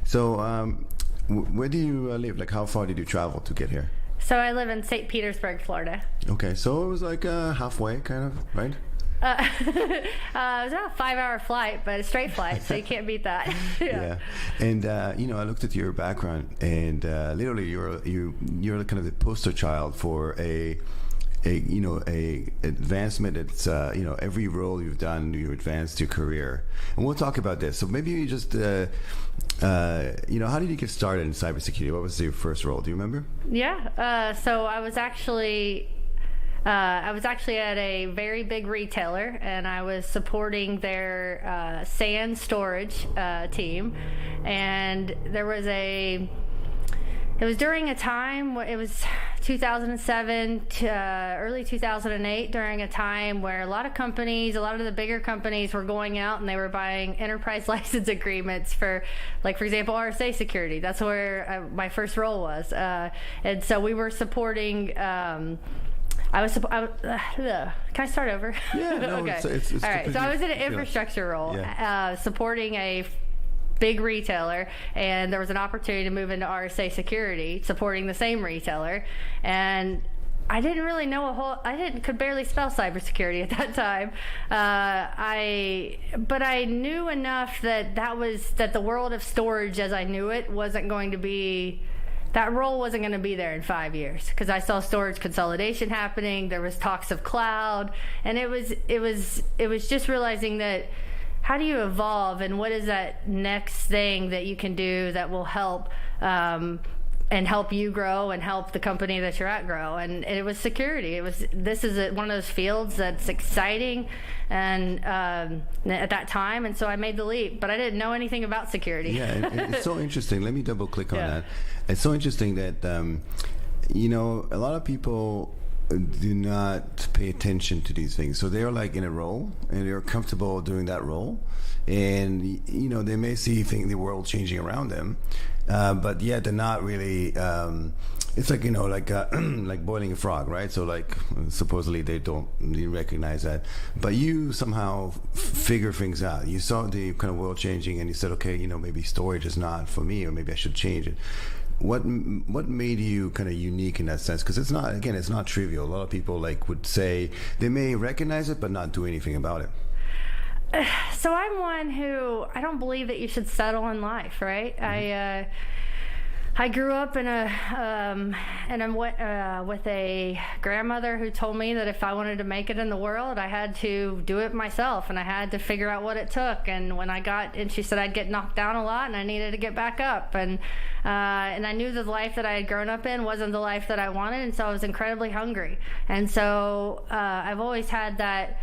So, where do you live? Like, how far did you travel to get here? So I live in St. Petersburg, Florida. Okay, so it was like halfway, kind of, right? It was about a 5-hour flight, but a straight flight, so you can't beat that. Yeah. And I looked at your background, and literally you're kind of the poster child for a advancement. It's every role you've done, you advanced your career, and we'll talk about this. So maybe you just how did you get started in cybersecurity? What was your first role? Do you remember? Yeah. So I was actually at a very big retailer, and I was supporting their sand storage team, and it was during a time, it was 2007 to early 2008, during a time where a lot of the bigger companies were going out and they were buying enterprise license agreements for, like, for example, RSA security. That's where my first role was. And so we were supporting... can I start over? Yeah, no, okay. It's all right. So I was in an infrastructure role, supporting a big retailer, and there was an opportunity to move into RSA security, supporting the same retailer, and I didn't really know could barely spell cybersecurity at that time. But I knew enough that the world of storage as I knew it that role wasn't going to be there in 5 years, because I saw storage consolidation happening. There was talks of cloud, and it was just realizing that, how do you evolve, and what is that next thing that you can do that will help and help you grow and help the company that you're at grow? And it was security. This is one of those fields that's exciting, and at that time, and so I made the leap. But I didn't know anything about security. Yeah, and it's so interesting. Let me double click on that. It's so interesting that a lot of people do not pay attention to these things. So they're like in a role, and they're comfortable doing that role, and they may think the world changing around them, but yet they're not really. It's like like boiling a frog, right? So like supposedly they don't recognize that, but you somehow figure things out. You saw the kind of world changing, and you said, okay, maybe storage is not for me, or maybe I should change it. What made you kind of unique in that sense? Because it's not trivial. A lot of people would say they may recognize it but not do anything about it. So I'm one who, I don't believe that you should settle in life, right? Mm-hmm. I grew up with a grandmother who told me that if I wanted to make it in the world, I had to do it myself, and I had to figure out what it took. And she said I'd get knocked down a lot, and I needed to get back up. And I knew the life that I had grown up in wasn't the life that I wanted, and so I was incredibly hungry. And so I've always had that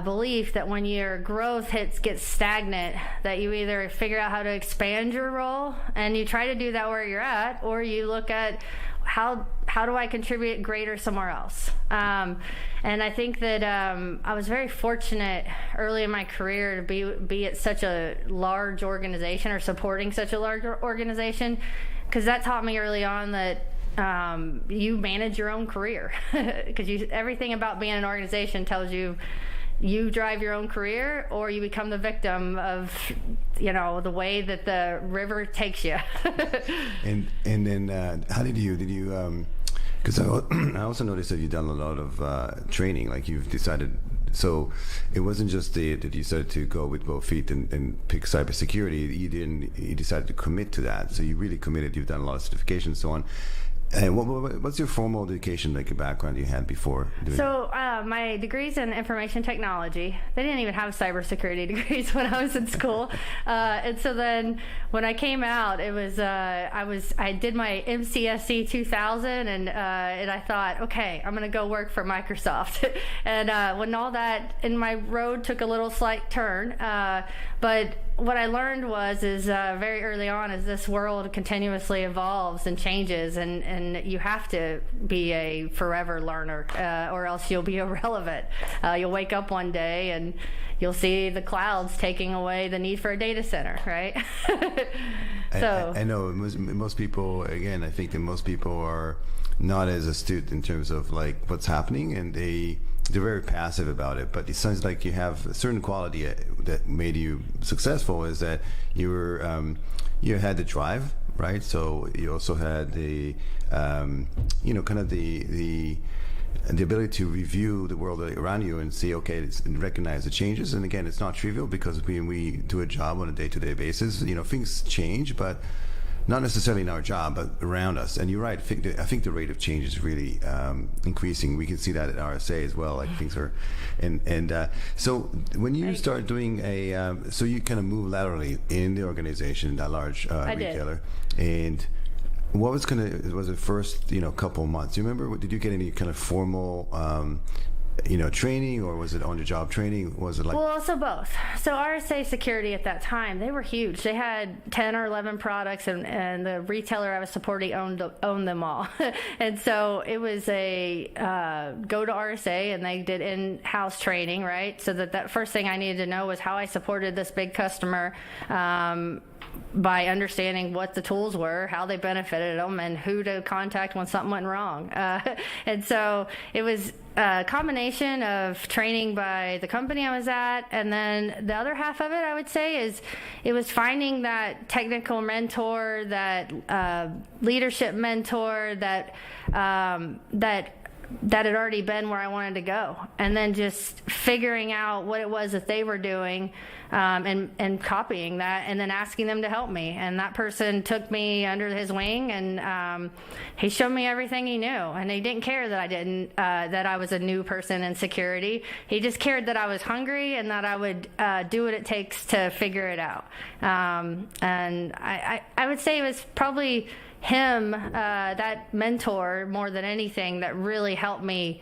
belief that when your growth gets stagnant, that you either figure out how to expand your role, and you try to do that where you're at, or you look at how do I contribute greater somewhere else. And I think that I was very fortunate early in my career to be at such a large organization, or supporting such a large organization, because that taught me early on that you manage your own career, because everything about being an organization tells you drive your own career, or you become the victim of the way that the river takes you. and then how did you because I also noticed that you've done a lot of training, like you've decided, so it wasn't just that you decided to go with both feet and pick cybersecurity. You decided to commit to that, so you really committed. You've done a lot of certifications and so on. And what's your formal education, like a background you had before doing So my degree's in information technology. They didn't even have cybersecurity degrees when I was in school. And so then when I came out, it was I did my MCSE 2000, and I thought, okay, I'm going to go work for Microsoft. And when all that, and my road took a little slight turn, but what I learned is very early on, is this world continuously evolves and changes, and you have to be a forever learner, or else you'll be irrelevant. You'll wake up one day and you'll see the clouds taking away the need for a data center, right? So I know most people, again, I think that most people are not as astute in terms of like what's happening, and they're very passive about it. But it sounds like you have a certain quality that made you successful, is that you were you had the drive, right? So you also had the kind of the ability to review the world around you and see, okay, and recognize the changes. And again, it's not trivial, because when we do a job on a day-to-day basis, things change, but not necessarily in our job, but around us. And you're right. I think the rate of change is really increasing. We can see that at RSA as well. Like things are, and so when you start doing so you kind of move laterally in the organization, that large retailer, and what was the first couple of months? Do you remember? Did you get any kind of formal training, or was it on-the-job training? Was it like... Well, so both. So RSA Security at that time, they were huge. They had 10 or 11 products, and the retailer I was supporting owned them all. And so it was a go to RSA, and they did in-house training, right? So that first thing I needed to know was how I supported this big customer, by understanding what the tools were, how they benefited them, and who to contact when something went wrong. And so it was a combination of training by the company I was at, and then the other half of it, I would say, is it was finding that technical mentor, that leadership mentor, that had already been where I wanted to go, and then just figuring out what it was that they were doing, and copying that, and then asking them to help me. And that person took me under his wing, and he showed me everything he knew. And he didn't care that that I was a new person in security. He just cared that I was hungry and that I would do what it takes to figure it out. And I would say it was probably him, that mentor, more than anything, that really helped me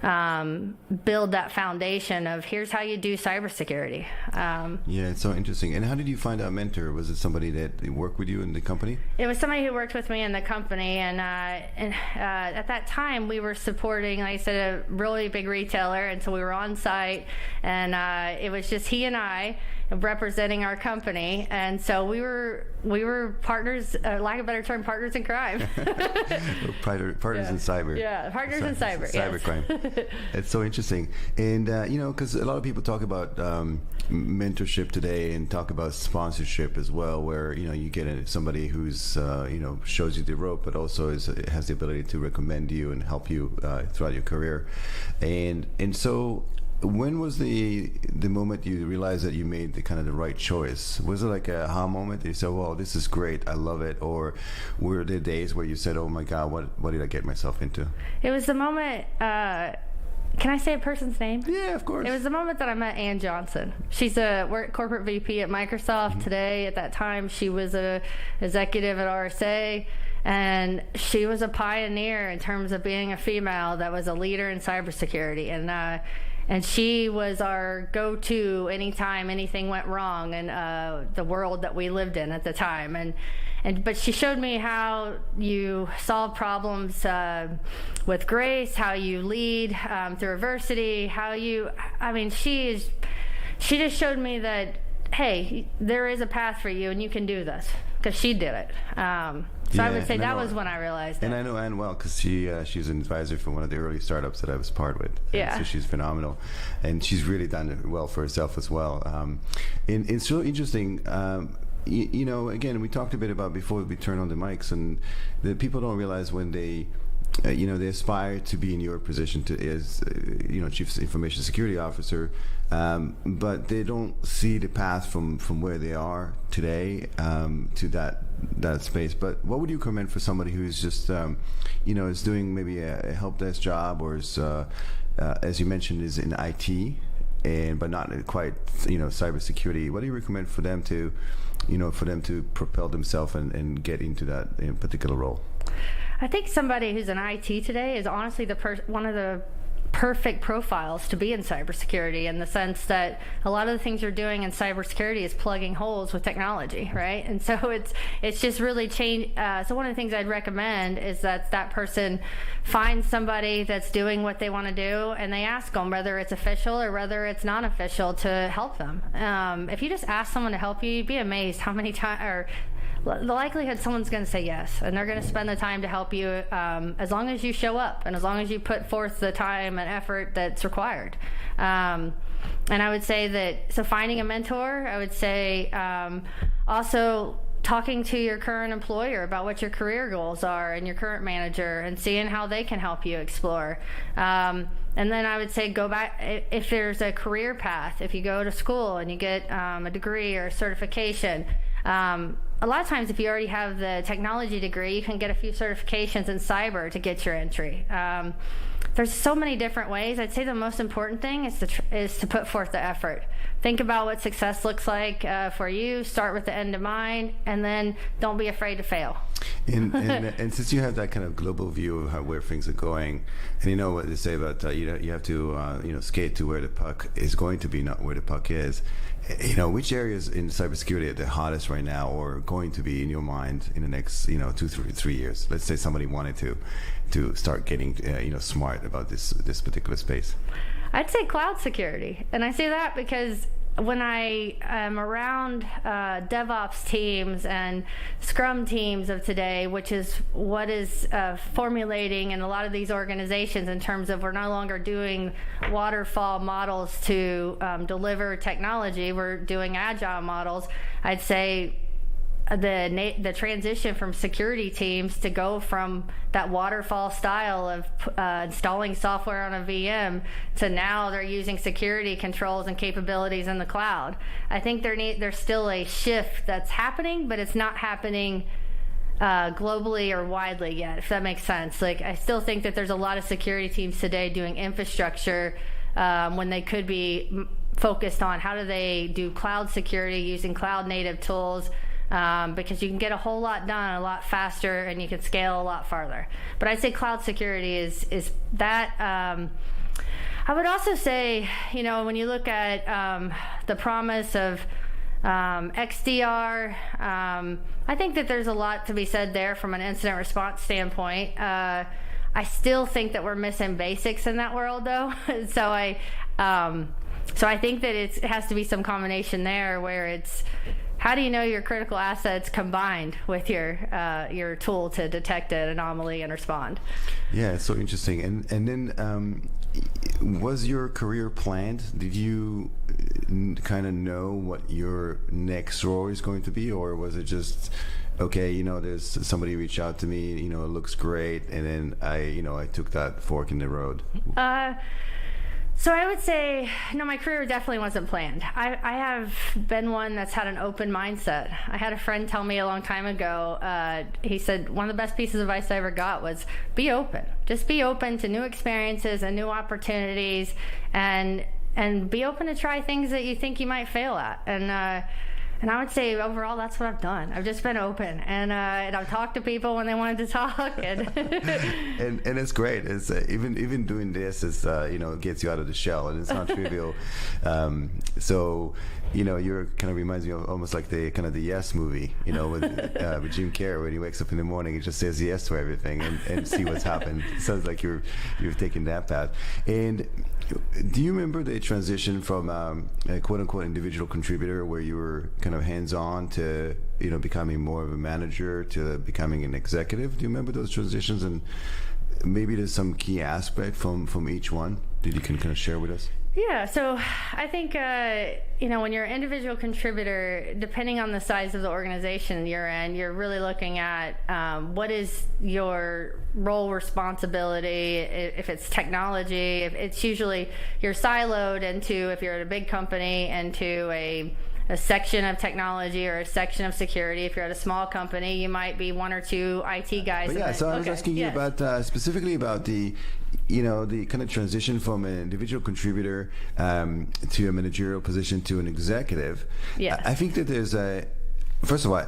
build that foundation of here's how you do cybersecurity. Yeah, it's so interesting. And how did you find that mentor? Was it somebody that worked with you in the company? It was somebody who worked with me in the company, and at that time we were supporting, like I said, a really big retailer, and so we were on site, and it was just he and I representing our company, and so we were partners, lack of a better term, partners in crime. Partners in cyber. Yeah, partners in cyber. Cyber crime. It's so interesting, and because a lot of people talk about mentorship today and talk about sponsorship as well, where you get somebody who's shows you the rope, but also has the ability to recommend you and help you throughout your career, and so. When was the moment you realized that you made the right choice? Was it like a aha moment that you said, "Well, this is great, I love it," or were there days where you said, "Oh my God, what did I get myself into?" It was the moment. Can I say a person's name? Yeah, of course. It was the moment that I met Ann Johnson. She's a corporate VP at Microsoft today. At that time, she was a executive at RSA. And she was a pioneer in terms of being a female that was a leader in cybersecurity. And she was our go-to anytime anything went wrong in the world that we lived in at the time. But she showed me how you solve problems with grace, how you lead through adversity, she just showed me that, hey, there is a path for you and you can do this, because she did it. So I would say that was when I realized it. And I know Ann well, because she's an advisor for one of the early startups that I was part with. Yeah. So she's phenomenal. And she's really done it well for herself as well. And it's really interesting. Again, we talked a bit about before we turn on the mics, and the people don't realize when they they aspire to be in your position as Chief Information Security Officer, but they don't see the path from where they are today to that space. But what would you recommend for somebody who's just is doing maybe a help desk job, or is as you mentioned, is in IT, but not quite cybersecurity? What do you recommend for them to propel themselves and get into that particular role? I think somebody who's in IT today is honestly one of the perfect profiles to be in cybersecurity, in the sense that a lot of the things you're doing in cybersecurity is plugging holes with technology, right? And so it's just really changed. So one of the things I'd recommend is that person finds somebody that's doing what they want to do, and they ask them whether it's official or whether it's non-official to help them. If you just ask someone to help you, you'd be amazed how many times, or the likelihood someone's going to say yes, and they're going to spend the time to help you as long as you show up and as long as you put forth the time and effort that's required. And I would say that, so finding a mentor, I would say also talking to your current employer about what your career goals are and your current manager and seeing how they can help you explore. And then I would say go back, if there's a career path, if you go to school and you get a degree or a certification, a lot of times if you already have the technology degree, you can get a few certifications in cyber to get your entry. There's so many different ways. I'd say the most important thing is to put forth the effort. Think about what success looks like for you. Start with the end in mind, and then don't be afraid to fail. And since you have that kind of global view of where things are going, and you know what they say about you have to skate to where the puck is going to be, not where the puck is. Which areas in cybersecurity are the hottest right now, or going to be in your mind in the next 2, 3 years? Let's say somebody wanted to start getting smart about this particular space. I'd say cloud security, and I say that because when I am around DevOps teams and Scrum teams of today, which is what is formulating in a lot of these organizations in terms of we're no longer doing waterfall models to deliver technology, we're doing agile models. I'd say the transition from security teams to go from that waterfall style of installing software on a VM to now they're using security controls and capabilities in the cloud. I think there's still a shift that's happening, but it's not happening globally or widely yet, if that makes sense. Like, I still think that there's a lot of security teams today doing infrastructure when they could be focused on how do they do cloud security using cloud native tools, because you can get a whole lot done a lot faster and you can scale a lot farther. But I'd say cloud security is that. I would also say, when you look at the promise of XDR, I think that there's a lot to be said there from an incident response standpoint. I still think that we're missing basics in that world, though. So I think that it has to be some combination there where it's, how do you know your critical assets combined with your tool to detect an anomaly and respond? Yeah, it's so interesting. And then was your career planned? Did you kind of know what your next role is going to be, or was it just, okay, there's somebody reached out to me, it looks great, and then I took that fork in the road? So I would say, no, my career definitely wasn't planned. I have been one that's had an open mindset. I had a friend tell me a long time ago, he said, one of the best pieces of advice I ever got was, be open. Just be open to new experiences and new opportunities, and be open to try things that you think you might fail at. And I would say overall, that's what I've done. I've just been open, and I've talked to people when they wanted to talk, and and it's great. It's even doing this is gets you out of the shell, and it's not trivial. So you're kind of reminds me of almost like the Yes movie, with Jim Carrey, when he wakes up in the morning, he just says yes to everything and see what's happened. It sounds like you've taken that path. And do you remember the transition from a quote-unquote individual contributor, where you were kind of hands-on, to becoming more of a manager, to becoming an executive? Do you remember those transitions? And maybe there's some key aspect from each one that you can kind of share with us? Yeah, so I think, when you're an individual contributor, depending on the size of the organization you're in, you're really looking at what is your role responsibility. If it's technology, if it's usually you're siloed into, if you're at a big company, into a section of technology or a section of security. If you're at a small company, you might be one or two IT guys. But so I was asking you about specifically about the kind of transition from an individual contributor to a managerial position to an executive. Yes. I think that there's first of all,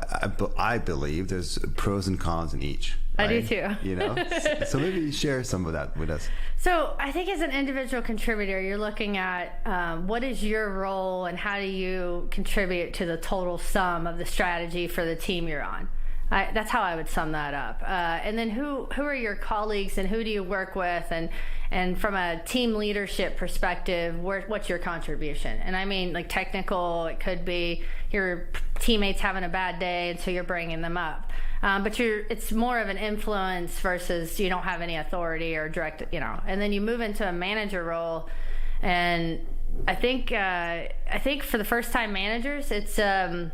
I believe there's pros and cons in each. Right? I do too. So maybe you share some of that with us. So I think as an individual contributor, you're looking at what is your role and how do you contribute to the total sum of the strategy for the team you're on. That's how I would sum that up. And then who are your colleagues and who do you work with, and from a team leadership perspective, what's your contribution? And I mean, like technical, it could be you're teammates having a bad day, and so you're bringing them up. But it's more of an influence versus you don't have any authority or direct, and then you move into a manager role. And I think for the first time managers, it's a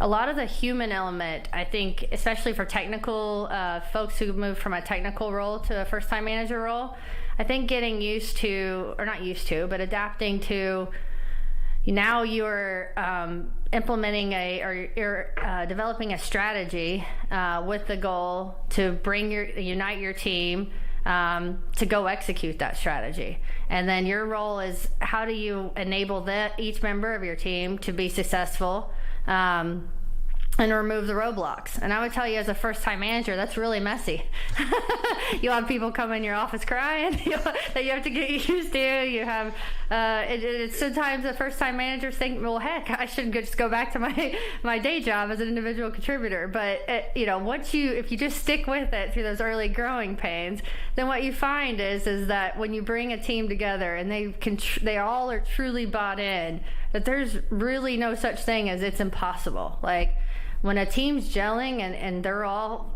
lot of the human element. I think, especially for technical folks who move from a technical role to a first time manager role, I think getting used to, or not used to, but adapting to, now you're implementing you're developing a strategy with the goal to unite your team to go execute that strategy. And then your role is, how do you enable each member of your team to be successful and remove the roadblocks? And I would tell you, as a first-time manager, that's really messy. You'll have people come in your office crying that you have to get used to. You have sometimes the first-time managers think, well, heck, I should just go back to my day job as an individual contributor. But if you just stick with it through those early growing pains, then what you find is that when you bring a team together and they all are truly bought in, that there's really no such thing as it's impossible. Like, when a team's gelling and they're all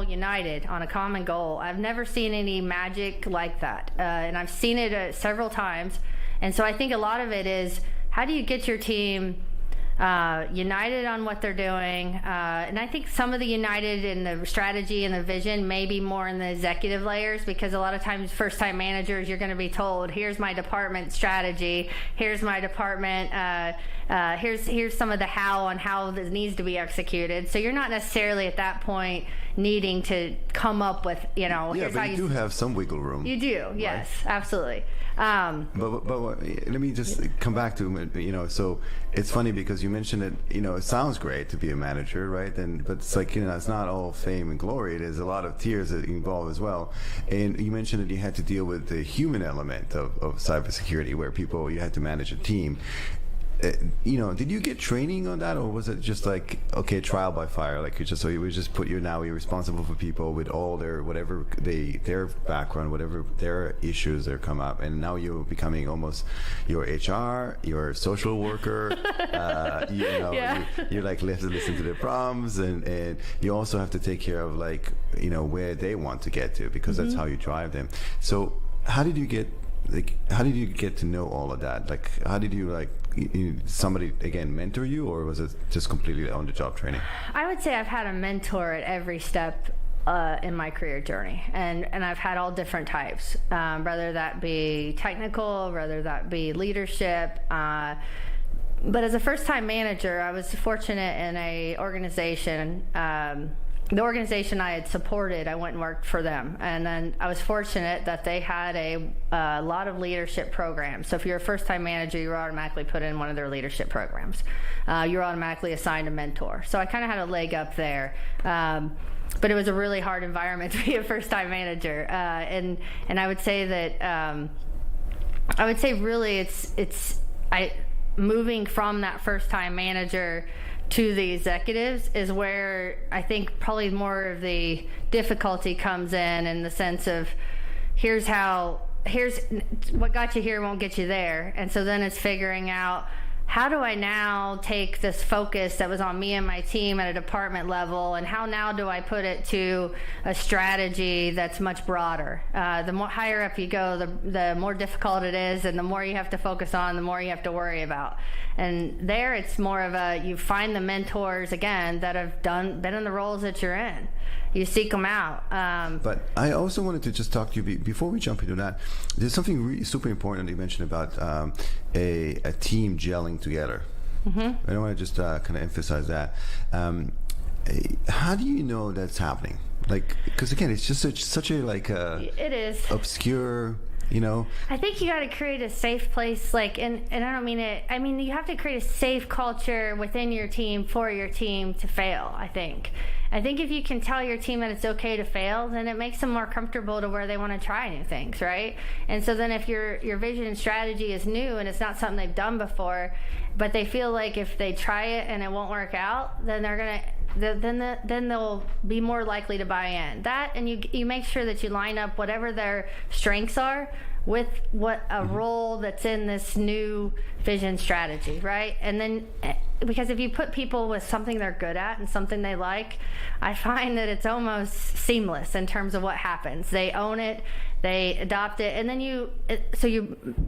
united on a common goal, I've never seen any magic like that, and I've seen it several times. And so I think a lot of it is, how do you get your team united on what they're doing? And I think some of the united in the strategy and the vision may be more in the executive layers, because a lot of times first-time managers, you're going to be told, here's my department strategy, here's my department, here's some of the how this needs to be executed. So you're not necessarily at that point needing to come up with, here's how you do have some wiggle room. You do, yes, right? Absolutely. But let me just come back to, so it's funny because you mentioned it, it sounds great to be a manager, right? But it's like, it's not all fame and glory. There's a lot of tears that involve as well. And you mentioned that you had to deal with the human element of cybersecurity, where you had to manage a team. Did you get training on that, or was it just like, okay, trial by fire? Like, we just put you're responsible for people with all their background, whatever their issues that come up, and now you're becoming almost your HR, your social worker. You're like, listen to their problems, and you also have to take care of where they want to get to, because that's how you drive them. So how did you get to know all of that? Like, how did you somebody again mentor you, or was it just completely on the job training? I would say I've had a mentor at every step in my career journey, and I've had all different types, whether that be technical, whether that be leadership. But as a first-time manager, I was fortunate in a organization. The organization I had supported, I went and worked for them. And then I was fortunate that they had a lot of leadership programs. So if you're a first-time manager, you're automatically put in one of their leadership programs. You're automatically assigned a mentor. So I kind of had a leg up there. But it was a really hard environment to be a first-time manager. And I would say that, really moving from that first-time manager to the executives is where I think probably more of the difficulty comes in the sense of, here's what got you here won't get you there. And so then it's figuring out, how do I now take this focus that was on me and my team at a department level, and how now do I put it to a strategy that's much broader? The more higher up you go, the more difficult it is, and the more you have to focus on, the more you have to worry about. And there it's more of you find the mentors, again, that have been in the roles that you're in. You seek them out. But I also wanted to just talk to you, before we jump into that, there's something really super important that you mentioned about a team gelling together. Mm-hmm. I want to just kind of emphasize that. How do you know that's happening? Because again, it's just such a it is obscure. I think you got to create a safe place, and I don't mean it. I mean, you have to create a safe culture within your team for your team to fail. I think if you can tell your team that it's okay to fail, then it makes them more comfortable to where they want to try new things, right? And so then if your vision and strategy is new and it's not something they've done before, but they feel like if they try it and it won't work out, then then they'll be more likely to buy in. That, and you make sure that you line up whatever their strengths are with what a role that's in this new vision strategy, right? And then because if you put people with something they're good at and something they like, I find that it's almost seamless in terms of what happens. They own it, they adopt it, and then you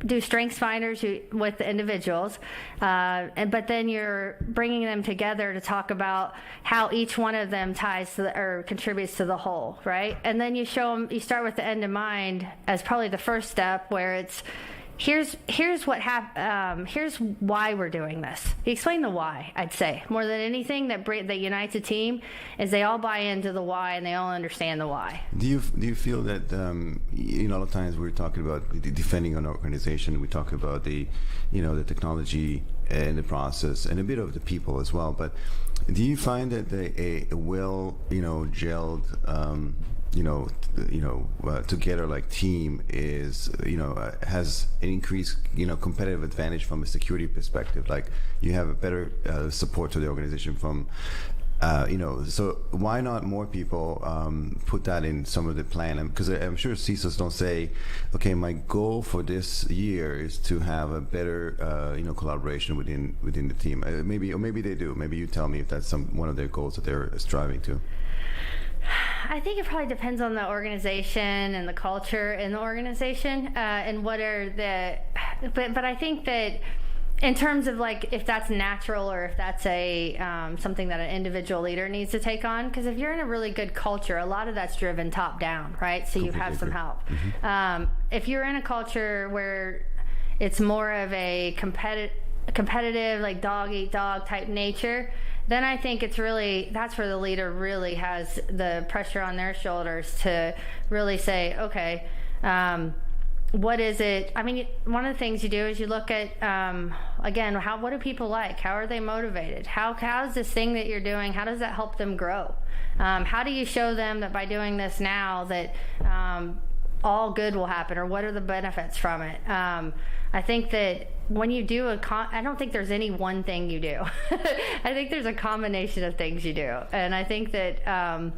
do strengths finders with the individuals, but then you're bringing them together to talk about how each one of them ties to or contributes to the whole, right? And then you show them, you start with the end in mind as probably the first step, where it's here's why we're doing this. You explain the why, I'd say. More than anything that unites a team is they all buy into the why and they all understand the why. Do you feel that, a lot of times we're talking about defending an organization, we talk about the technology and the process and a bit of the people as well, but do you find that a well, gelled, together like team is, has an increased, competitive advantage from a security perspective? Like you have a better support to the organization from, so why not more people put that in some of the plan? Because I'm sure CISOs don't say, okay, my goal for this year is to have a better, collaboration within the team. Maybe they do. Maybe you tell me if that's one of their goals that they're striving to. I think it probably depends on the organization and the culture in the organization, and what are but I think that in terms of like if that's natural or if that's a something that an individual leader needs to take on, because if you're in a really good culture, a lot of that's driven top down, right? So you have some help. Mm-hmm. If you're in a culture where it's more of a competitive like dog eat dog type nature, then I think that's where the leader really has the pressure on their shoulders to really say, okay, what is it? I mean, one of the things you do is you look at, again, what do people like? How are they motivated? How's this thing that you're doing, how does that help them grow? How do you show them that by doing this now that all good will happen, or what are the benefits from it? I think that when you do I don't think there's any one thing you do. I think there's a combination of things you do. And I think that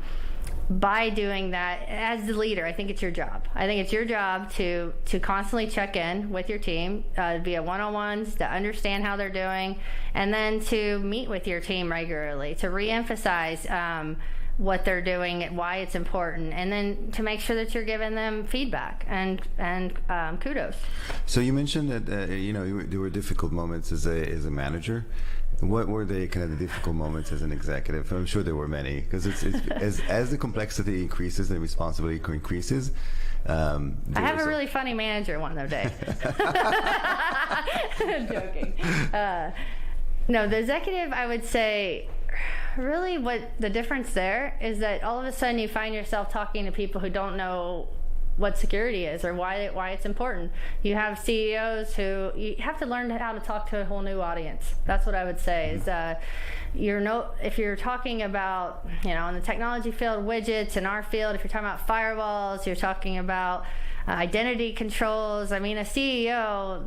by doing that, as the leader, I think it's your job. I think it's your job to constantly check in with your team via one-on-ones, to understand how they're doing, and then to meet with your team regularly, to reemphasize what they're doing, why it's important, and then to make sure that you're giving them feedback and kudos. So you mentioned that there were difficult moments as a manager. What were the kind of the difficult moments as an executive? I'm sure there were many, because it's as the complexity increases and the responsibility increases. I have a really funny manager one of those days. I'm joking. No, the executive, I would say, really what the difference there is that all of a sudden you find yourself talking to people who don't know what security is or why it's important. You have CEOs who you have to learn how to talk to a whole new audience. That's what I would say is if you're talking about, in the technology field, widgets, in our field, if you're talking about firewalls, you're talking about identity controls. I mean, a CEO,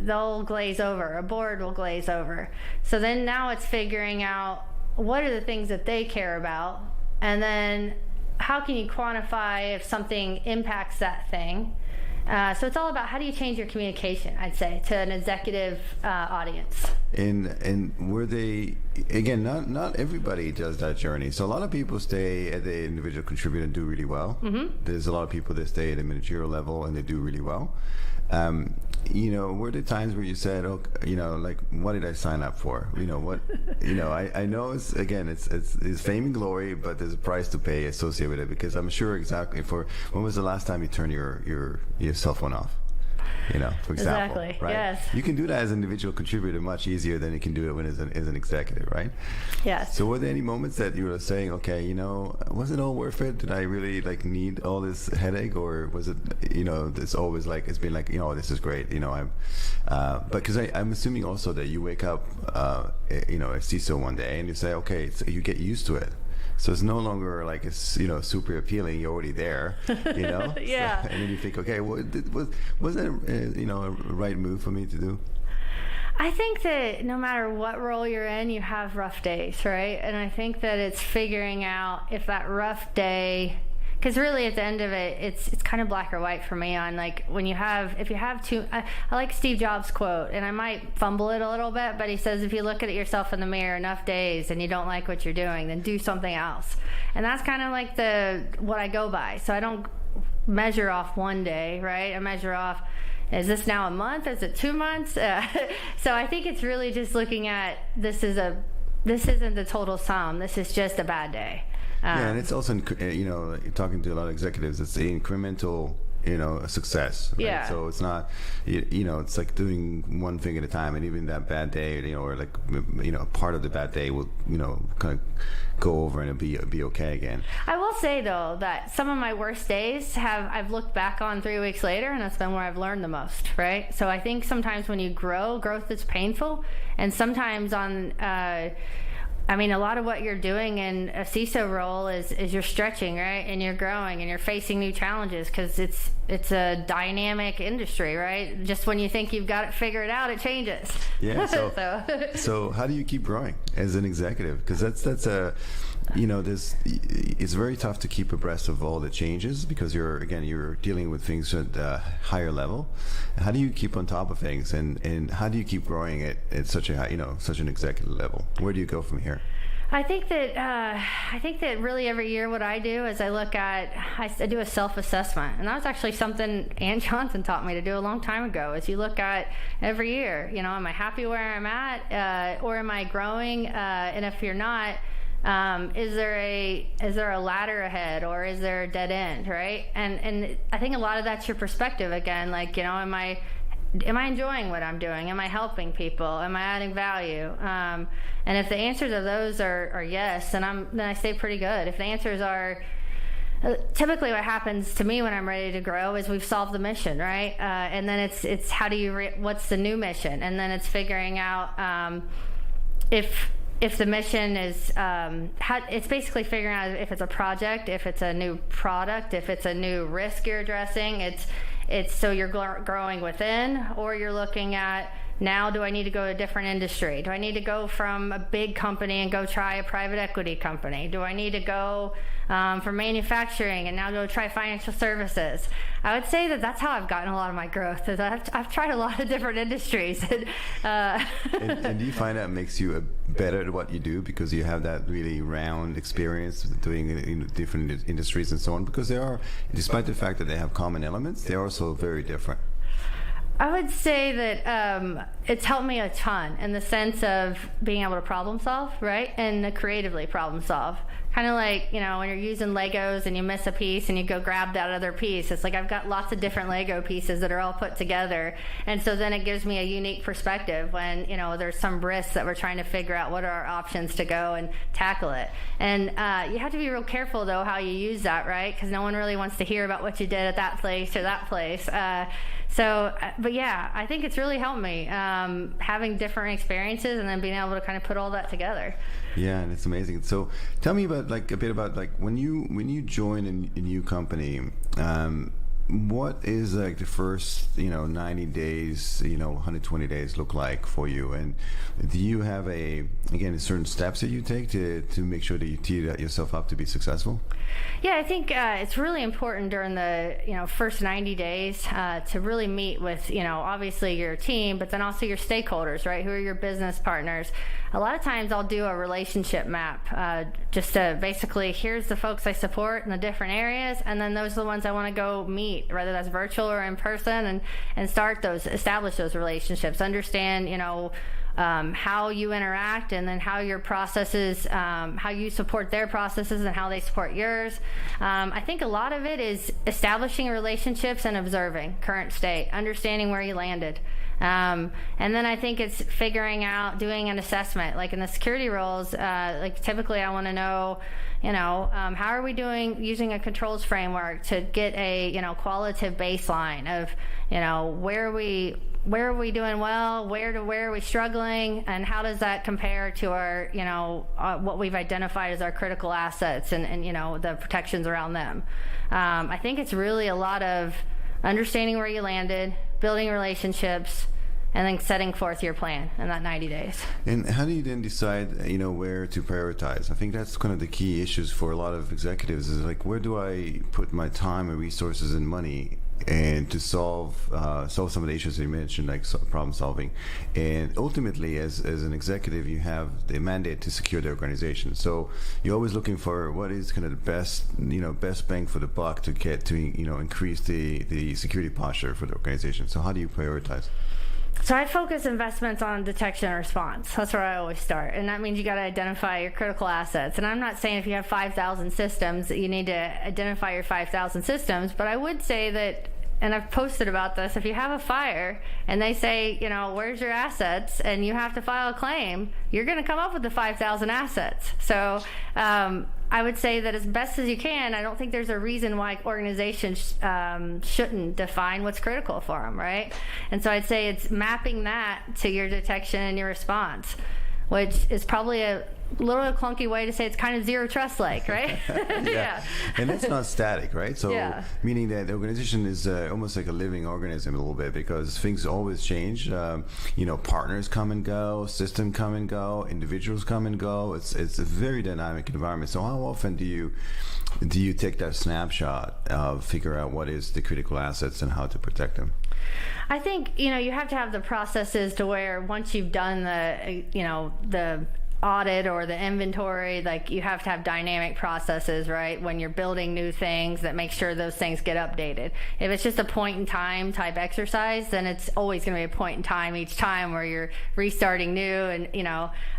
they'll glaze over, a board will glaze over. So then now it's figuring out what are the things that they care about, and then how can you quantify if something impacts that thing. So it's all about how do you change your communication, I'd say, to an executive audience. And were they, again, not everybody does that journey. So a lot of people stay at the individual contributor and do really well. Mm-hmm. There's a lot of people that stay at a managerial level and they do really well. Were there times where you said, like, what did I sign up for? I know it's fame and glory, but there's a price to pay associated with it, because I'm sure exactly when was the last time you turned your cell phone off? For example, exactly. Right? Yes. You can do that as an individual contributor much easier than you can do it when as an executive, right? Yes. So were there any moments that you were saying, okay, was it all worth it? Did I really need all this headache, or was it, it's always it's been this is great, because I'm assuming also that you wake up, a CISO one day and you say, okay, so you get used to it. So it's no longer it's super appealing. You're already there, Yeah. So, and then you think, okay, was that a right move for me to do? I think that no matter what role you're in, you have rough days, right? And I think that it's figuring out if that rough day Because really, at the end of it, it's kind of black or white for me on like if you have too. I like Steve Jobs' quote, and I might fumble it a little bit, but he says, if you look at yourself in the mirror enough days and you don't like what you're doing, then do something else. And that's kind of like what I go by. So I don't measure off one day, right? I measure off, is this now a month? Is it 2 months? So I think it's really just looking at this isn't the total sum. This is just a bad day. Yeah, and it's also, talking to a lot of executives, it's the incremental, success. Right? Yeah. So it's not, it's like doing one thing at a time, and even that bad day, or like, part of the bad day will, kind of go over and it'll be okay again. I will say though that some of my worst days I've looked back on 3 weeks later, and that's been where I've learned the most, right? So I think sometimes when you growth is painful, and sometimes a lot of what you're doing in a CISO role is you're stretching, right? And you're growing and you're facing new challenges because it's a dynamic industry, right? Just when you think you've got it figured out, it changes. Yeah. So how do you keep growing as an executive? Because that's it's very tough to keep abreast of all the changes because you're dealing with things at a higher level. How do you keep on top of things, and how do you keep growing at such a high, such an executive level? Where do you go from here? I think that really every year what I do is I do a self-assessment, and that was actually something Ann Johnson taught me to do a long time ago. Is you look at every year, am I happy where I'm at, or am I growing? And if you're not, is there a ladder ahead, or is there a dead end, right? And I think a lot of that's your perspective again. Like, am I enjoying what I'm doing? Am I helping people? Am I adding value? And if the answers to those are yes, then I stay pretty good. If the answers are typically what happens to me when I'm ready to grow is we've solved the mission, right? And then it's how do you what's the new mission? And then it's figuring out if the mission is it's basically figuring out if it's a project, if it's a new product, if it's a new risk you're addressing. It's so you're growing within, or you're looking at, now do I need to go to a different industry? Do I need to go from a big company and go try a private equity company? Do I need to go from manufacturing and now go try financial services? I would say that's how I've gotten a lot of my growth. Is I've tried a lot of different industries. And do you find that makes you better at what you do because you have that really round experience doing it in different industries and so on? Because they are, despite the fact that they have common elements, they're also very different. I would say that it's helped me a ton in the sense of being able to problem solve, right? And creatively problem solve. Kind of like, when you're using Legos and you miss a piece and you go grab that other piece. It's like I've got lots of different Lego pieces that are all put together. And so then it gives me a unique perspective when, there's some risks that we're trying to figure out what are our options to go and tackle it. And you have to be real careful, though, how you use that, right? Because no one really wants to hear about what you did at that place or that place. But yeah, I think it's really helped me having different experiences and then being able to kind of put all that together. Yeah, and it's amazing. So tell me about a bit about when you join a new company, what is the first 90 days 120 days look like for you, and do you have certain steps that you take to make sure that you tee yourself up to be successful? Yeah, I think it's really important during the first 90 days to really meet with obviously your team, but then also your stakeholders, right? Who are your business partners? A lot of times I'll do a relationship map just to basically, here's the folks I support in the different areas, and then those are the ones I want to go meet, whether that's virtual or in person, and establish those relationships, understand how you interact, and then how your processes, how you support their processes and how they support yours. I think a lot of it is establishing relationships and observing current state, understanding where you landed. And then I think it's figuring out, doing an assessment. Like in the security roles, typically I want to know, how are we doing using a controls framework to get a, qualitative baseline of, where are we doing well, where are we struggling, and how does that compare to our, what we've identified as our critical assets and the protections around them. I think it's really a lot of understanding where you landed, building relationships, and then setting forth your plan in that 90 days. And how do you then decide, where to prioritize? I think that's kind of the key issues for a lot of executives is like, where do I put my time and resources and money and to solve some of the issues you mentioned, like problem solving. And ultimately, as an executive, you have the mandate to secure the organization. So you're always looking for what is kind of the best bang for the buck to get to increase the security posture for the organization. So how do you prioritize? So I focus investments on detection and response. That's where I always start. And that means you got to identify your critical assets. And I'm not saying if you have 5,000 systems that you need to identify your 5,000 systems, but I would say that, and I've posted about this, if you have a fire and they say, where's your assets, and you have to file a claim, you're going to come up with the 5,000 assets. So I would say that as best as you can, I don't think there's a reason why organizations shouldn't define what's critical for them, right? And so I'd say it's mapping that to your detection and your response, which is probably a little clunky way to say it's kind of zero trust like, right? Yeah. And that's not static, right? So meaning that the organization is almost like a living organism a little bit, because things always change. Partners come and go, systems come and go, individuals come and go. It's a very dynamic environment. So how often do you take that snapshot of figure out what is the critical assets and how to protect them? I think you have to have the processes to where once you've done the audit or the inventory, like you have to have dynamic processes, right? When you're building new things that make sure those things get updated. If it's just a point in time type exercise, then it's always going to be a point in time each time where you're restarting new. And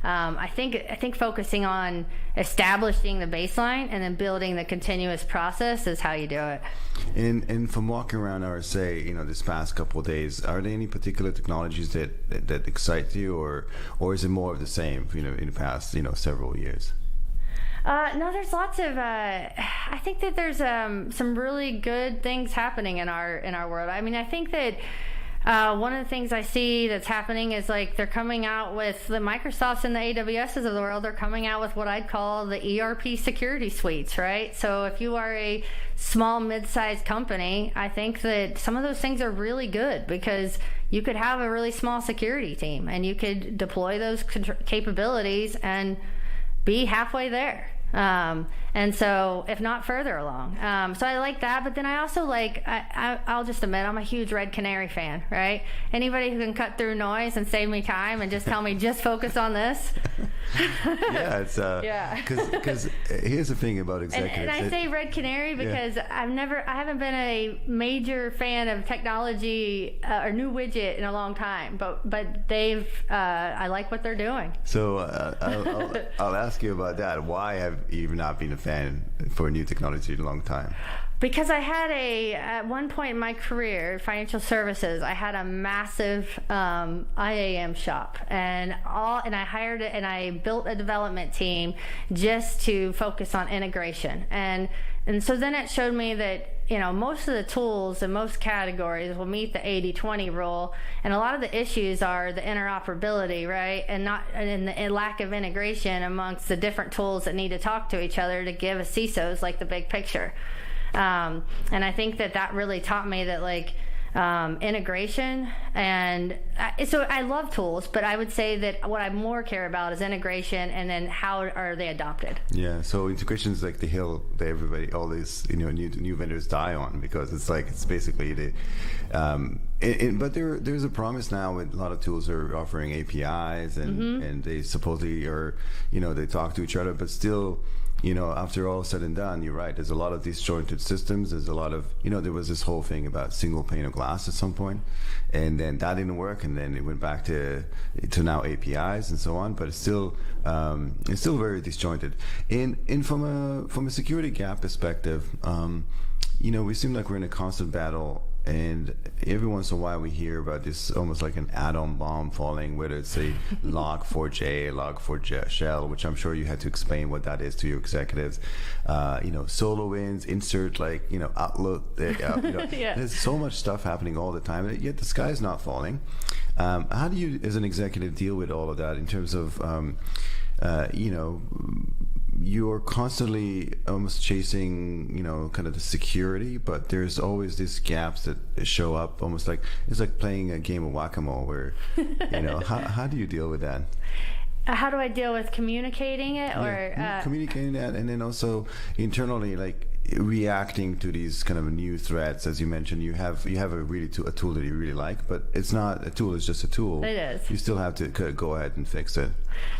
I think focusing on establishing the baseline and then building the continuous process is how you do it. And from walking around RSA, this past couple of days, are there any particular technologies that excite you, or is it more of the same, in the past, several years? No, there's lots of. I think that there's some really good things happening in our world. I mean, I think that. One of the things I see that's happening is like they're coming out with the Microsofts and the AWSs of the world. They're coming out with what I'd call the ERP security suites, right? So if you are a small, mid-sized company, I think that some of those things are really good because you could have a really small security team and you could deploy those capabilities and be halfway there. And so, if not further along. So I like that, but then I also I'll just admit, I'm a huge Red Canary fan, right? Anybody who can cut through noise and save me time and just tell me, just focus on this. Yeah, it's, because here's the thing about executives. And I say Red Canary because I haven't been a major fan of technology or new widget in a long time, but I like what they're doing. So I'll ask you about that. Why have you not been a fan for new technology in a long time? Because I had at one point in my career, financial services, I had a massive IAM shop, and I hired it, and I built a development team just to focus on integration, and so then it showed me that most of the tools in most categories will meet the 80-20 rule, and a lot of the issues are the interoperability, right, and the lack of integration amongst the different tools that need to talk to each other to give a CISOs like the big picture. And I think that really taught me that integration, and so I love tools, but I would say that what I more care about is integration, and then how are they adopted. Yeah, so integration is like the hill that all these new vendors die on, because it's basically the but there's a promise now with a lot of tools are offering APIs and they supposedly are they talk to each other, but still after all said and done, you're right. There's a lot of disjointed systems. There's a lot of, there was this whole thing about single pane of glass at some point, and then that didn't work, and then it went back to now APIs and so on. But it's still very disjointed. And from a security gap perspective, we seem like we're in a constant battle. And every once in a while we hear about this almost like an atom bomb falling, whether it's a log4j, log4 shell, which I'm sure you had to explain what that is to your executives. SolarWinds, insert Outlook. There's so much stuff happening all the time, yet the sky's not falling. How do you, as an executive, deal with all of that in terms of, you're constantly almost chasing, kind of the security, but there's always these gaps that show up, almost like it's like playing a game of whack-a-mole where, how do you deal with that? How do I deal with communicating it, or communicating that, and then also internally, like reacting to these kind of new threats? As you mentioned, you have a tool that you really like, but it's not a tool; it's just a tool. It is. You still have to go ahead and fix it.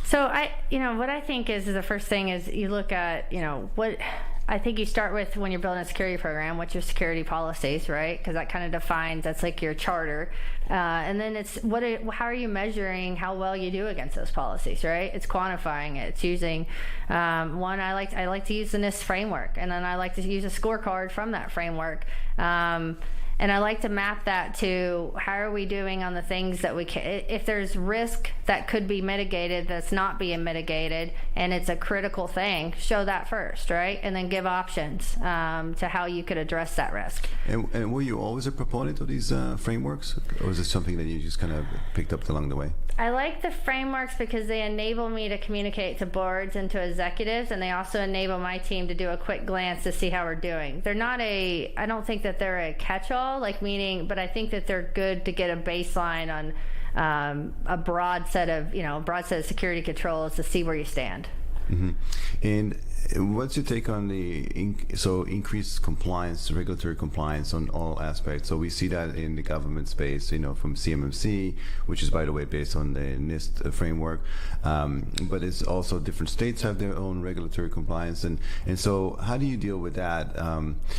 So what I think is the first thing is you look at, what I think you start with when you're building a security program, what's your security policies, right? Because that kind of defines, that's like your charter. And then it's how are you measuring how well you do against those policies, right? It's quantifying it. It's using I like to use the NIST framework, and then I like to use a scorecard from that framework. And I like to map that to how are we doing on the things that we can. If there's risk that could be mitigated that's not being mitigated, and it's a critical thing, show that first, right? And then give options to how you could address that risk. And were you always a proponent of these frameworks, or is it something that you just kind of picked up along the way? I like the frameworks because they enable me to communicate to boards and to executives, and they also enable my team to do a quick glance to see how we're doing. They're not I don't think that they're a catch-all, but I think that they're good to get a baseline on a broad set of security controls to see where you stand. Mm-hmm. And what's your take on the increased compliance, regulatory compliance on all aspects? So we see that in the government space, from CMMC, which is, by the way, based on the NIST framework. But it's also different states have their own regulatory compliance, and so how do you deal with that?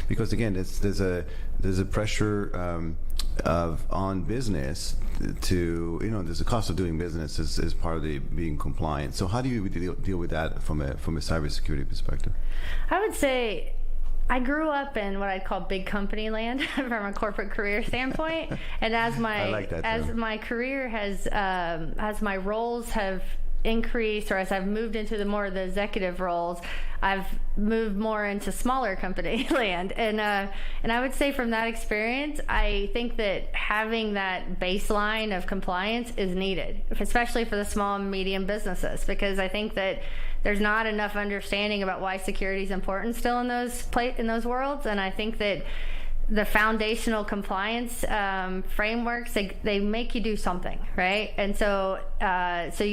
Because again, there's a pressure on business to, there's a cost of doing business as part of the being compliant. So how do you deal with that from a cybersecurity perspective? I would say I grew up in what I'd call big company land from a corporate career standpoint, and as my career has as my roles have increased, or as I've moved into the more of the executive roles, I've moved more into smaller company land, and I would say from that experience, I think that having that baseline of compliance is needed, especially for the small and medium businesses, because I think that there's not enough understanding about why security is important still in those worlds, and I think that the foundational compliance frameworks, they make you do something, right? And so you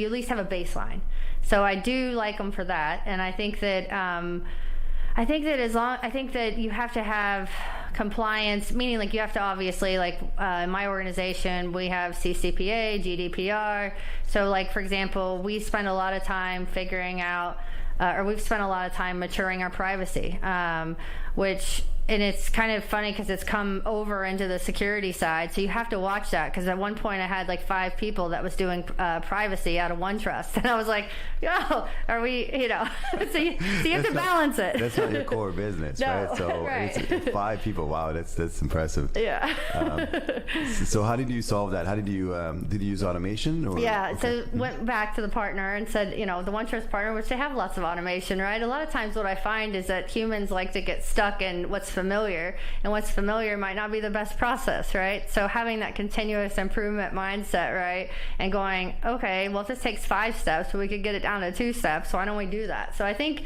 at least have a baseline. So I do like them for that, and I think that you have to have compliance, meaning like you have to obviously, like in my organization we have CCPA, GDPR. So like, for example, we spend a lot of time figuring out, or we've spent a lot of time maturing our privacy, and it's kind of funny because it's come over into the security side, so you have to watch that, because at one point I had like 5 people that was doing privacy out of OneTrust, and I was like, yo, are we, so you have to balance it. That's not your core business, no, right? So right. It's 5 people, wow, that's impressive. Yeah. So how did you solve that? How did you use automation? Or? Yeah, okay. So went back to the partner and said, the OneTrust partner, which they have lots of automation, right? A lot of times what I find is that humans like to get stuck in what's familiar, and what's familiar might not be the best process, right? So having that continuous improvement mindset, right, and going, okay, well, if this takes 5 steps, we could get it down to 2 steps, why don't we do that? So I think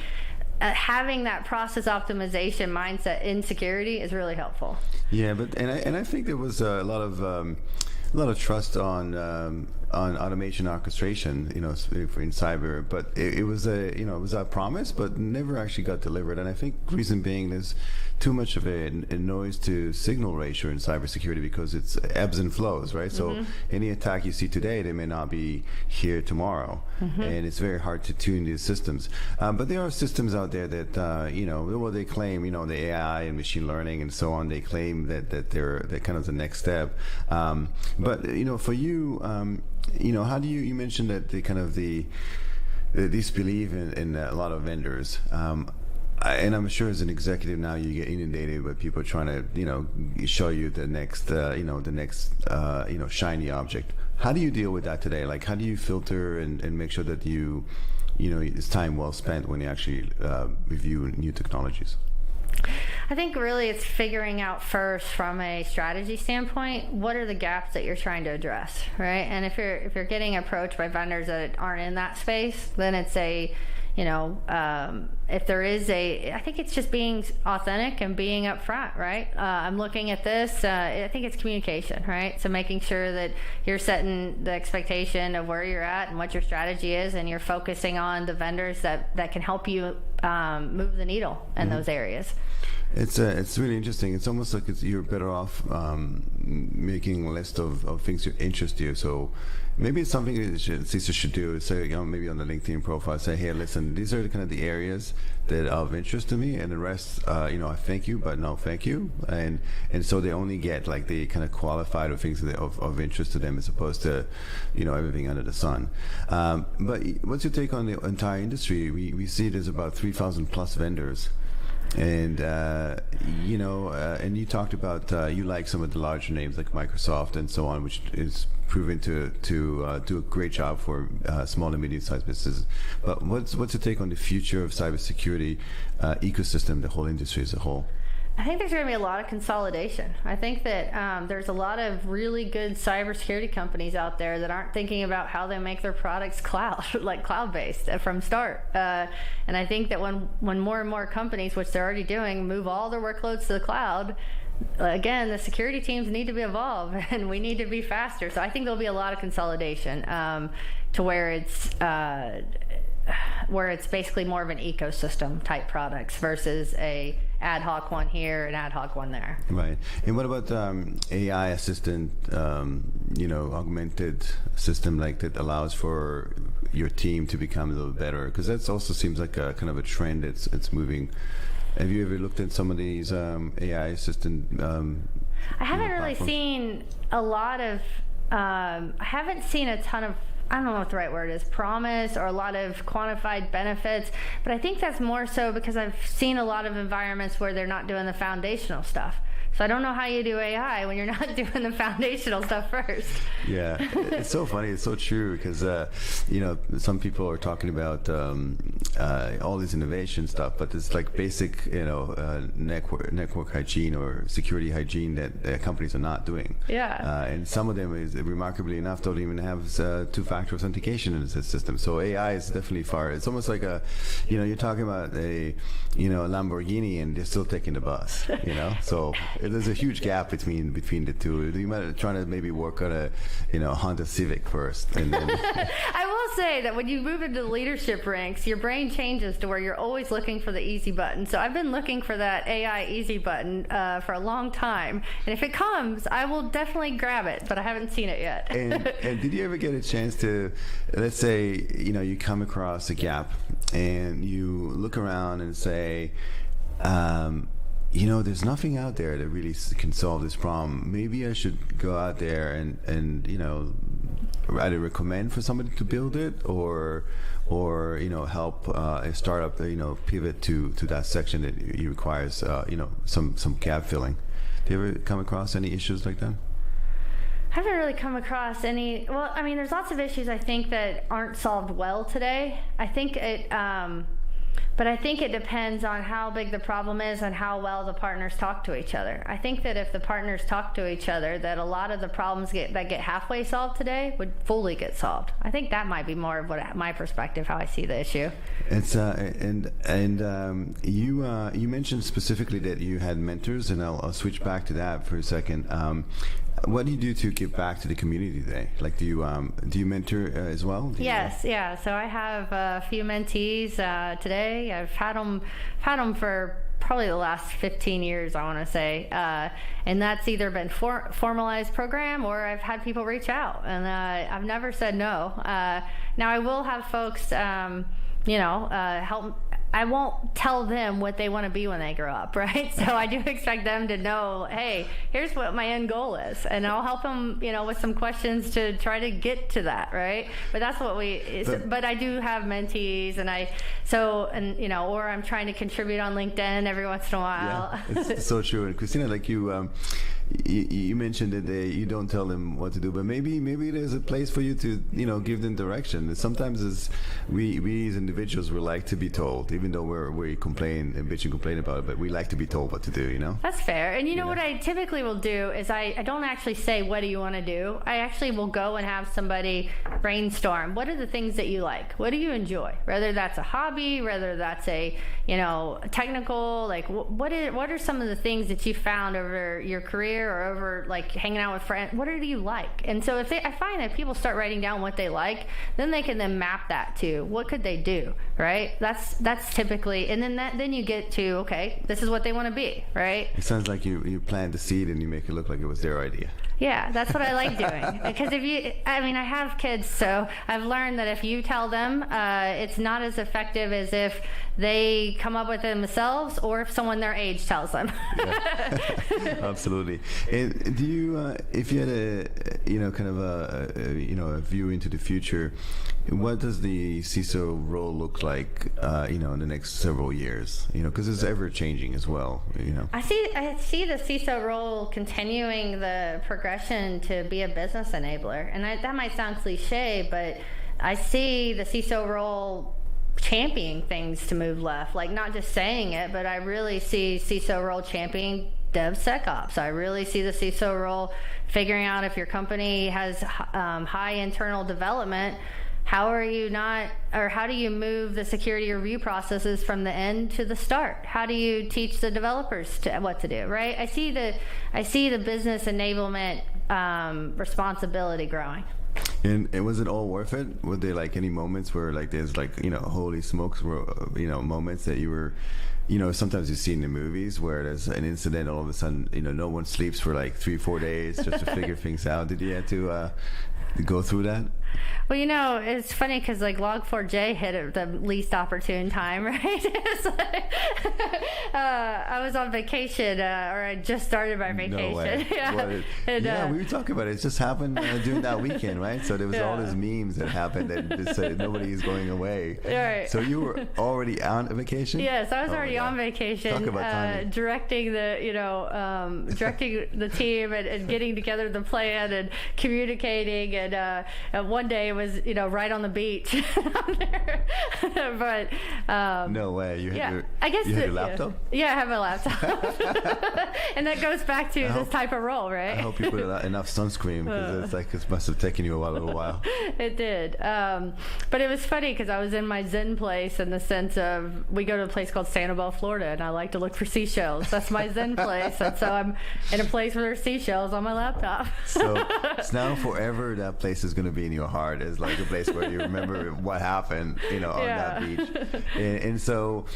having that process optimization mindset in security is really helpful. Yeah, but I think there was a lot of trust on automation orchestration, in cyber, but it was a promise, but never actually got delivered. And I think reason being there's too much of a noise to signal ratio in cybersecurity, because it's ebbs and flows, right? Mm-hmm. So any attack you see today, they may not be here tomorrow, mm-hmm. and it's very hard to tune these systems. But there are systems out there that they claim, the AI and machine learning and so on. They claim that they're kind of the next step. But for you, how do you mentioned that the disbelief in a lot of vendors. And I'm sure as an executive now you get inundated with people trying to, show you the next, shiny object. How do you deal with that today? Like, how do you filter and make sure that it's time well spent when you actually review new technologies? I think really it's figuring out first from a strategy standpoint, what are the gaps that you're trying to address, right? And if you're getting approached by vendors that aren't in that space, then it's if there is I think it's just being authentic and being upfront, right? I'm looking at this. I think it's communication, right? So making sure that you're setting the expectation of where you're at and what your strategy is, and you're focusing on the vendors that can help you move the needle in those areas. It's really interesting. It's almost like you're better off making a list of things that interest you. So maybe it's something that CISO should do. So maybe on the LinkedIn profile, say, hey, listen, these are kind of the areas that are of interest to me, and the rest, I thank you, but no thank you. And so they only get like the kind of qualified or things that of interest to them, as opposed to everything under the sun. But what's your take on the entire industry? We see there's about 3,000 plus vendors. And and you talked about you like some of the larger names like Microsoft and so on, which is proven to do a great job for small and medium-sized businesses. But what's your take on the future of cybersecurity ecosystem, the whole industry as a whole? I think there's going to be a lot of consolidation. I think that there's a lot of really good cybersecurity companies out there that aren't thinking about how they make their products cloud-based from start. And I think that when more and more companies, which they're already doing, move all their workloads to the cloud, again, the security teams need to be evolved, and we need to be faster. So I think there'll be a lot of consolidation to where it's basically more of an ecosystem type products versus a ad hoc one here and ad hoc one there. Right. And what about AI assistant, augmented system like that allows for your team to become a little better? Because that also seems like a kind of a trend. It's moving. Have you ever looked at some of these AI assistant? I haven't really seen a lot of. I haven't seen a ton of. I don't know what the right word is, promise or a lot of quantified benefits, but I think that's more so because I've seen a lot of environments where they're not doing the foundational stuff. So I don't know how you do AI when you're not doing the foundational stuff first. Yeah, it's so funny. It's so true because, some people are talking about all this innovation stuff, but it's like basic, network hygiene or security hygiene that companies are not doing. Yeah. And some of them, is remarkably enough, don't even have two-factor authentication in the system. So AI is definitely far. It's almost like you're talking about a Lamborghini and they're still taking the bus, So there's a huge gap between the two. You might be trying to maybe work on a Honda Civic first, and then. I will say that when you move into the leadership ranks, your brain changes to where you're always looking for the easy button. So I've been looking for that AI easy button for a long time, and if it comes, I will definitely grab it. But I haven't seen it yet. And did you ever get a chance to, let's say, you come across a gap, and you look around and say. There's nothing out there that really can solve this problem. Maybe I should go out there and either recommend for somebody to build it or help a startup pivot to that section that requires some gap filling. Do you ever come across any issues like that? I haven't really come across any. Well, I mean, there's lots of issues I think that aren't solved well today. I think it. But I think it depends on how big the problem is and how well the partners talk to each other. I think that if the partners talk to each other, that a lot of the problems that get halfway solved today would fully get solved. I think that might be more of what my perspective, how I see the issue. It's you mentioned specifically that you had mentors, and I'll switch back to that for a second. What do you do to give back to the community today? Like, do you mentor as well? Yes, yeah. So I have a few mentees today. I've had them for probably the last 15 years, I want to say, and that's either been formalized program or I've had people reach out, and I've never said no. Now I will have folks, help. I won't tell them what they want to be when they grow up, right? So I do expect them to know, hey, here's what my end goal is, and I'll help them, with some questions to try to get to that, right? But that's what but I do have mentees, or I'm trying to contribute on LinkedIn every once in a while. Yeah, it's so true. And Christina, like you you mentioned that you don't tell them what to do, but maybe there's a place for you to give them direction. Sometimes as we as individuals, we like to be told, even though we complain and bitch and complain about it, but we like to be told what to do. That's fair. And you know what I typically will do is I don't actually say, what do you want to do? I actually will go and have somebody brainstorm. What are the things that you like? What do you enjoy? Whether that's a hobby, whether that's a technical, like what are some of the things that you found over your career or over like hanging out with friends? What do you like? And so I find that people start writing down what they like, then they can then map that to what could they do, right? That's typically, and then you get to, okay, this is what they want to be, right? It sounds like you plant the seed and you make it look like it was their idea. Yeah, that's what I like doing. Because I have kids, so I've learned that if you tell them, it's not as effective as if they come up with it themselves or if someone their age tells them. Yeah. Absolutely. And do you, if you had a view into the future, what does the CISO role look like, in the next several years? Because it's ever changing as well. I see the CISO role continuing the progression to be a business enabler, and that might sound cliche, but I see the CISO role championing things to move left, like not just saying it, but I really see CISO role championing DevSecOps. I really see the CISO role figuring out if your company has high internal development, how do you move the security review processes from the end to the start? How do you teach the developers what to do, right? I see the business enablement responsibility growing. And was it all worth it? Were there like any moments where like there's like holy smokes, moments that you were, sometimes you see in the movies where there's an incident, all of a sudden no one sleeps for like 3-4 days just to figure things out. Did you have to go through that? Well, it's funny because like Log4j hit at the least opportune time, right? It's like, I was on vacation, or I just started my vacation. No way. Yeah, we were talking about it. It just happened during that weekend, right? So there was all these memes that happened and said nobody's going away. Right. So you were already on vacation? Yes, I was already on vacation. Talk about timing. Directing the the team and getting together the plan and communicating, and one day it was right on the beach. But no way. You had your laptop? Yeah, I have a laptop. And that goes back to this type of role, right? I hope you put enough sunscreen because it's like it must have taken you a little while. It did. But it was funny because I was in my Zen place in the sense of we go to a place called Sanibel, Florida, and I like to look for seashells. That's my Zen place. And so I'm in a place where there's seashells on my laptop. So now forever that place is going to be in your heart as like a place where you remember what happened, on that beach. And so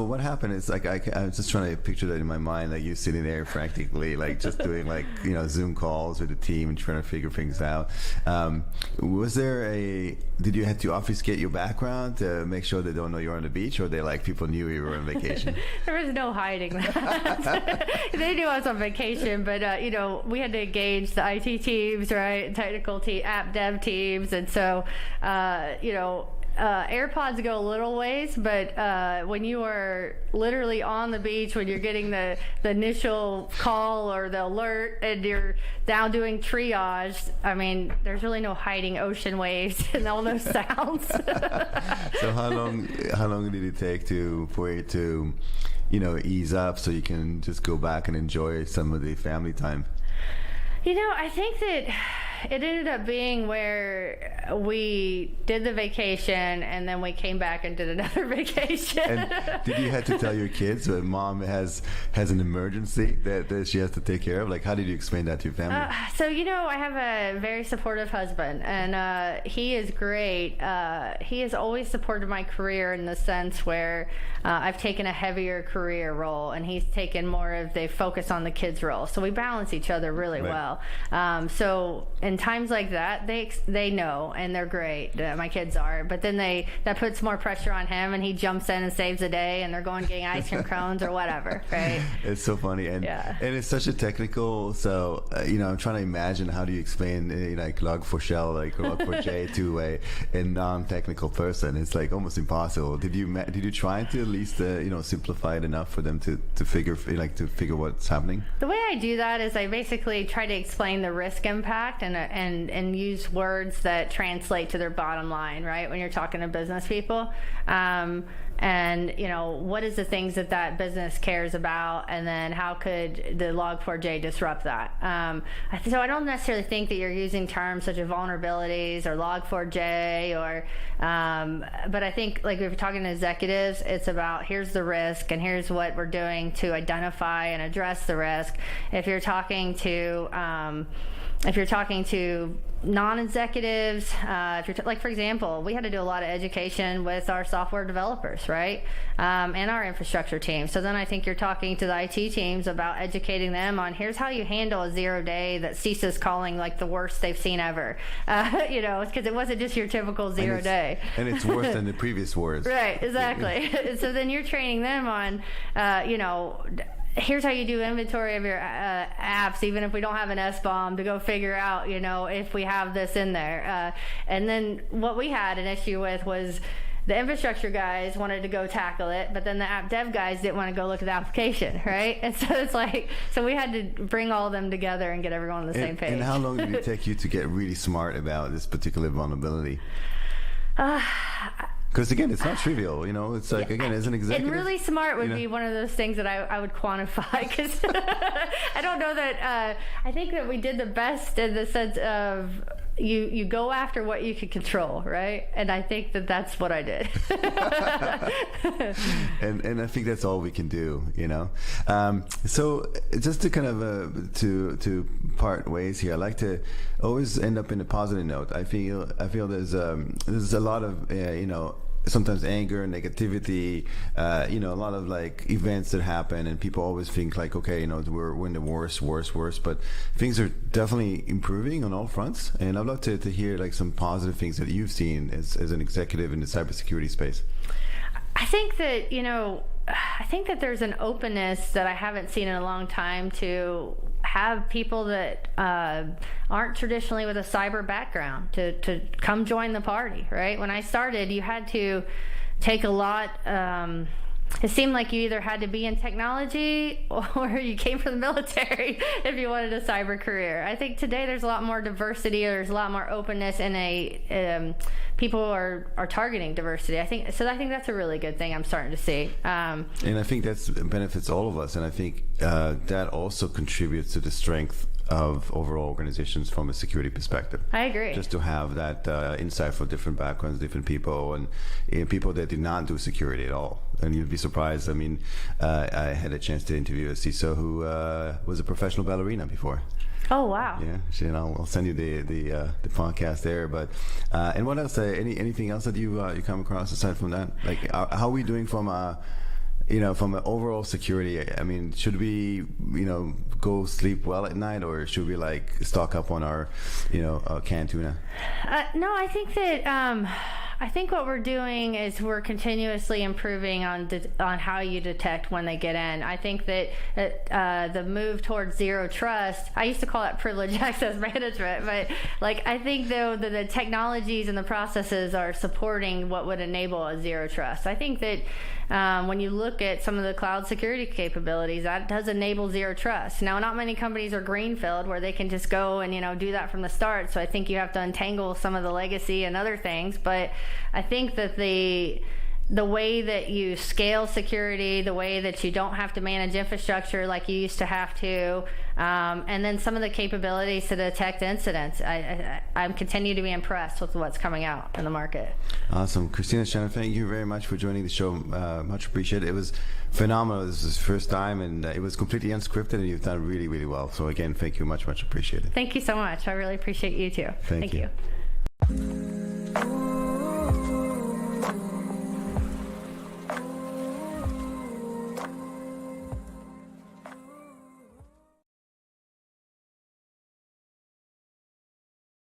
what happened is like I was just trying to picture that in my mind, like you sitting there frantically, like just doing like Zoom calls with the team and trying to figure things out. Did you have to obfuscate your background to make sure they don't know you're on the beach, or they like people knew you were on vacation? There was no hiding that. They knew I was on vacation, but we had to engage the IT teams, right, technical team, app dev teams, and so AirPods go a little ways, but when you are literally on the beach, when you're getting the initial call or the alert and you're down doing triage, I mean, there's really no hiding ocean waves and all those sounds. So how long did it take for you to ease up so you can just go back and enjoy some of the family time? I think that it ended up being where we did the vacation and then we came back and did another vacation. And did you have to tell your kids that mom has an emergency that she has to take care of? Like, how did you explain that to your family? So, I have a very supportive husband, and he is great. He has always supported my career in the sense where I've taken a heavier career role and he's taken more of the focus on the kids role. So we balance each other really well. in times like that, they know, and they're great. My kids are, but then that puts more pressure on him, and he jumps in and saves the day, and they're going getting ice cream cones or whatever, right? It's so funny, and it's such a technical. So I'm trying to imagine how do you explain like log4shell, like log4j to a non-technical person. It's like almost impossible. Did you try to at least simplify it enough for them to figure what's happening? The way I do that is I basically try to explain the risk impact and use words that translate to their bottom line, right? When you're talking to business people, and what is the things that business cares about, and then how could the log4j disrupt that? So I don't necessarily think that you're using terms such as vulnerabilities or log4j, but I think like if you're talking to executives, it's about here's the risk and here's what we're doing to identify and address the risk. If you're talking to non-executives, like for example, we had to do a lot of education with our software developers, right, and our infrastructure team. So then I think you're talking to the IT teams about educating them on here's how you handle a 0-day that CISO's calling like the worst they've seen ever, because it wasn't just your typical 0-day. And it's worse than the previous wars. Right, exactly. So then you're training them on, here's how you do inventory of your apps, even if we don't have an SBOM, to go figure out, if we have this in there. And then what we had an issue with was the infrastructure guys wanted to go tackle it, but then the app dev guys didn't want to go look at the application, right? And so it's like, so we had to bring all of them together and get everyone on the same page. And how long did it take you to get really smart about this particular vulnerability? Because again, it's not trivial, It's like again, as an executive, and really smart would be one of those things that I would quantify, because I don't know that. I think that we did the best in the sense of you go after what you can control, right? And I think that's what I did. and I think that's all we can do, So just to kind of to part ways here, I like to always end up in a positive note. I feel there's a lot of sometimes anger, negativity, a lot of like events that happen, and people always think like, okay, we're in the worst, but things are definitely improving on all fronts. And I'd love to hear like some positive things that you've seen as an executive in the cybersecurity space. I think that there's an openness that I haven't seen in a long time to have people that aren't traditionally with a cyber background to come join the party, right? When I started, you had to take a lot. It seemed like you either had to be in technology or you came from the military if you wanted a cyber career. I think today there's a lot more diversity, or there's a lot more openness, and people are targeting diversity. I think that's a really good thing I'm starting to see. And I think that benefits all of us, and I think that also contributes to the strength of overall organizations from a security perspective. I agree. Just to have that insight for different backgrounds, different people, and people that did not do security at all. And you'd be surprised. I mean, I had a chance to interview a CISO who was a professional ballerina before. Oh wow! Yeah, I'll send you the podcast there. But and what else? Anything else that you come across aside from that? Like, how are we doing from from an overall security? I mean, should we go sleep well at night, or should we like stock up on our canned tuna? No, I think that. I think what we're doing is we're continuously improving on how you detect when they get in. I think that the move towards zero trust, I used to call that privileged access management, but I think though that the technologies and the processes are supporting what would enable a zero trust. I think that when you look at some of the cloud security capabilities, that does enable zero trust. Now, not many companies are greenfield where they can just go and do that from the start. So I think you have to untangle some of the legacy and other things. But I think that the way that you scale security, the way that you don't have to manage infrastructure like you used to have to, and then some of the capabilities to detect incidents, I continue to be impressed with what's coming out in the market. Awesome. Christina, Shannon, thank you very much for joining the show. Much appreciated. It was phenomenal. This is the first time, and it was completely unscripted, and you've done really, really well. So again, thank you. Much appreciated. Thank you so much. I really appreciate you too. Thank you.